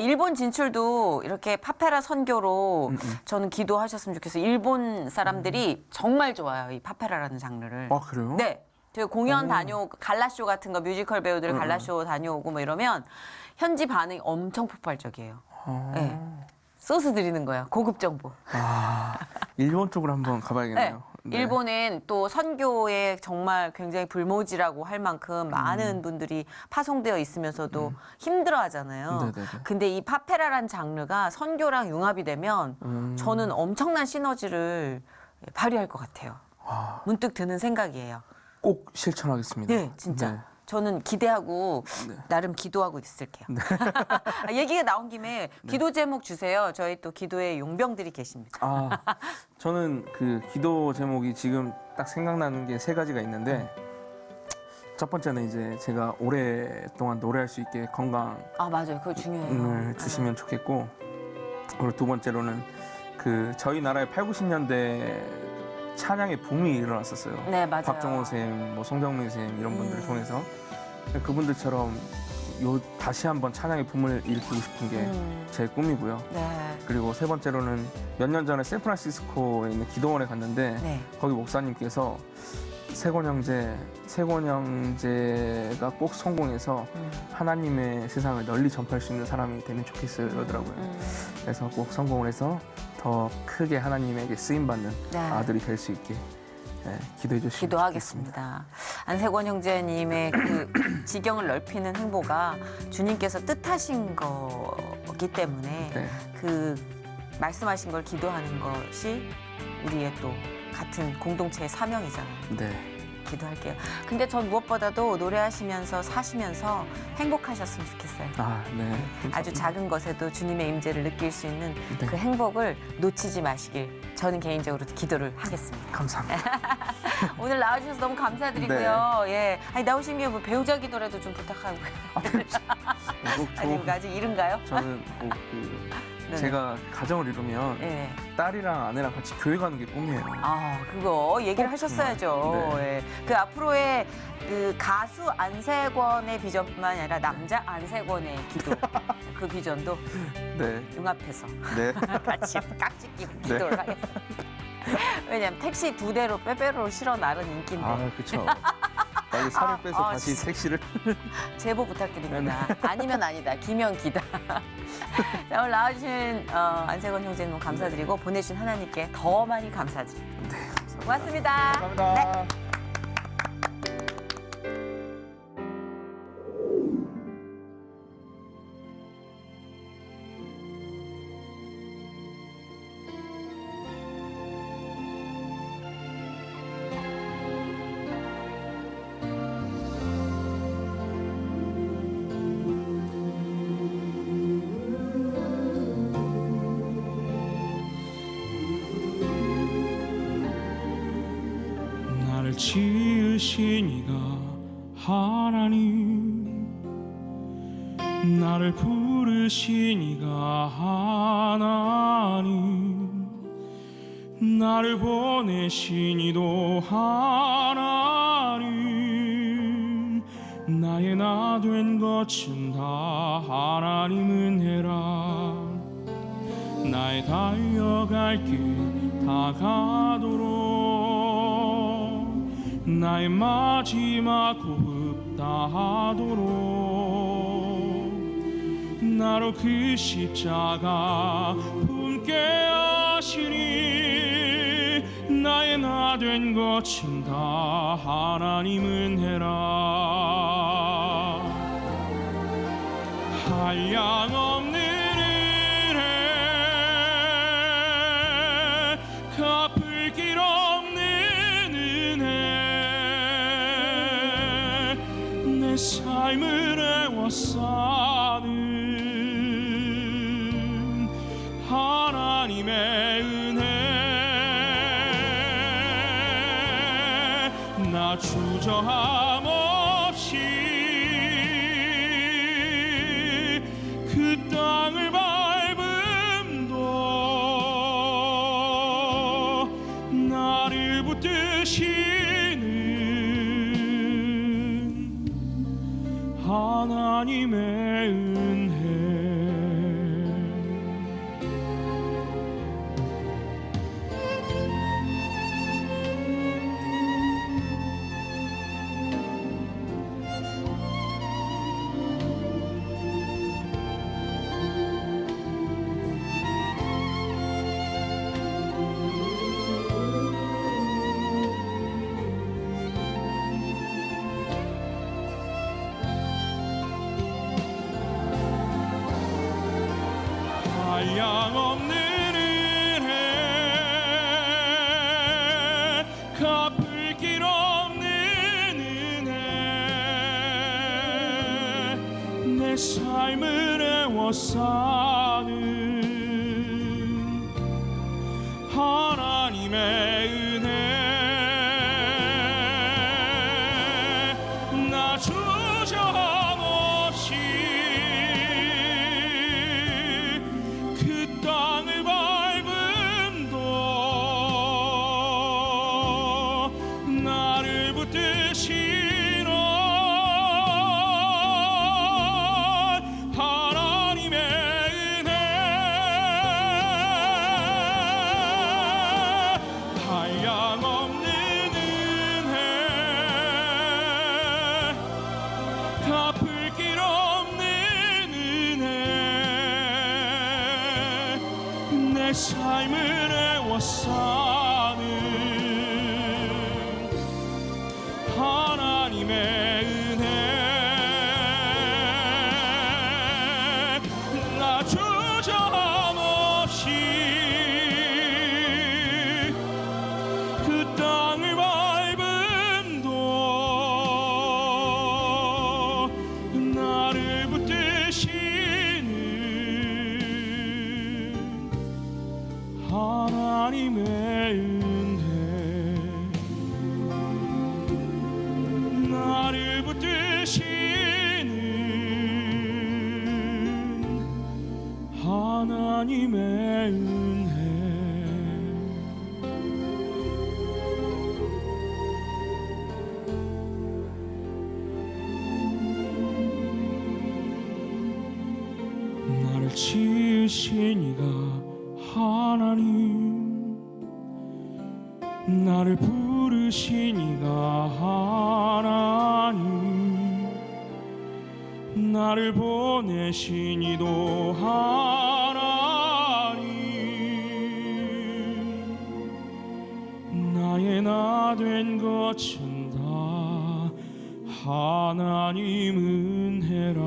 일본 진출도 이렇게 파페라 선교로 저는 기도하셨으면 좋겠어요. 일본 사람들이 정말 좋아요. 이 파페라라는 장르를. 아 그래요? 네. 저희 공연 다녀오고 갈라쇼 같은 거 뮤지컬 배우들 갈라쇼 다녀오고 뭐 이러면 현지 반응이 엄청 폭발적이에요. 네. 소스 드리는 거예요. 고급 정보. 일본 쪽으로 한번 가봐야겠네요. 네. 일본은 또 선교에 정말 굉장히 불모지라고 할 만큼 많은 분들이 파송되어 있으면서도 힘들어 하잖아요. 네네네. 근데 이 파페라란 장르가 선교랑 융합이 되면 저는 엄청난 시너지를 발휘할 것 같아요. 문득 드는 생각이에요. 꼭 실천하겠습니다. 네, 진짜. 네. 저는 기대하고 나름 기도하고 있을게요. 얘기가 나온 김에 기도 제목 주세요. 저희 또 기도의 용병들이 계십니다. 저는 그 기도 제목이 지금 딱 생각나는 게 3가지가 있는데 첫 번째는 이제 제가 오랫동안 노래할 수 있게 건강을 맞아요. 그거 중요해요. 주시면 좋겠고 그리고 두 번째로는 그 저희 나라의 8, 90년대 찬양의 붐이 일어났었어요. 네, 맞아요. 박정호 쌤, 뭐 송정민 쌤 이런 분들을 통해서 그분들처럼 다시 한번 찬양의 붐을 일으키고 싶은 게 제 꿈이고요. 네. 그리고 세 번째로는 몇 년 전에 샌프란시스코에 있는 기도원에 갔는데 네. 거기 목사님께서 세권 형제가 꼭 성공해서 하나님의 세상을 널리 전파할 수 있는 사람이 되면 좋겠어요 이러더라고요. 그래서 꼭 성공을 해서 더 크게 하나님에게 쓰임받는 아들이 될 수 있게 기도해 주시면 기도하겠습니다. 안세권 형제님의 그 지경을 넓히는 행보가 주님께서 뜻하신 거기 때문에 그 말씀하신 걸 기도하는 것이 우리의 또 같은 공동체의 사명이잖아요. 네. 기도할게요. 근데 전 무엇보다도 노래하시면서 사시면서 행복하셨으면 좋겠어요. 네. 아주 작은 것에도 주님의 임재를 느낄 수 있는 네. 그 행복을 놓치지 마시길 저는 개인적으로 기도를 하겠습니다. 감사합니다. 오늘 나와주셔서 너무 감사드리고요. 예, 나오신 김에 뭐 배우자 기도라도 좀 부탁하고. 아니, 아직 이른가요? 저는 꼭 제가 가정을 이루면 딸이랑 아내랑 같이 교회 가는 게 꿈이에요. 그거 얘기를 하셨어야죠. 네. 그 앞으로의 그 가수 안세권의 비전뿐만 아니라 남자 안세권의 기도 그 비전도 융합해서 같이 깍지 끼고 기도를 하겠습니다. 왜냐면 택시 2대로 빼빼로로 실어 나른 인기인데. 그렇죠. 빨리 살을 빼서 다시 택시를. 제보 부탁드립니다. 아니면 아니다. 기면 기다. 자, 오늘 나와주신 안세권 형제님 너무 감사드리고 보내주신 하나님께 더 많이 감사드립니다. 고맙습니다. 감사합니다. 지으신 이가 하나님, 나를 부르신 이가 하나님, 나를 보내신 이도 하나님, 나의 나 된 것은 다 하나님 은혜라. 나의 달려갈 길 다가도록, 나의 마지막 호흡 다하도록, 나로 그 십자가 품게 하시니, 나의 나 된 것은 다 하나님 은혜라. 한량없는 은혜, 갚을 길 없는 은혜, 내 삶을 애워싸는 하나님의 은혜. 나 주저함 없이 그 땅을 밟음도 나를 붙드시는 하나님의 은혜. 한량없는 은혜, 갚을 길 없는 은혜, 내 삶을 애워싸는 하나님의 은혜. 나 주저함 없이 그 땅을 밟음도 나를 붙드시는 하나님의 은혜. 한량없는 은혜, 갚을 길 없는 은혜, 내 삶을 애워싸는 하나님의 은혜. 나 주저함 없이 그 땅을 밟음도 나를 붙드시는 하나님의 은혜. 나를 붙드시는 하나님의 은혜. 나를 지으신 이가 하나님, 나를 부르신 이가 하나님, 나를 보내신 이도 하나님, 나의 나 된 것은 다 하나님 은혜라.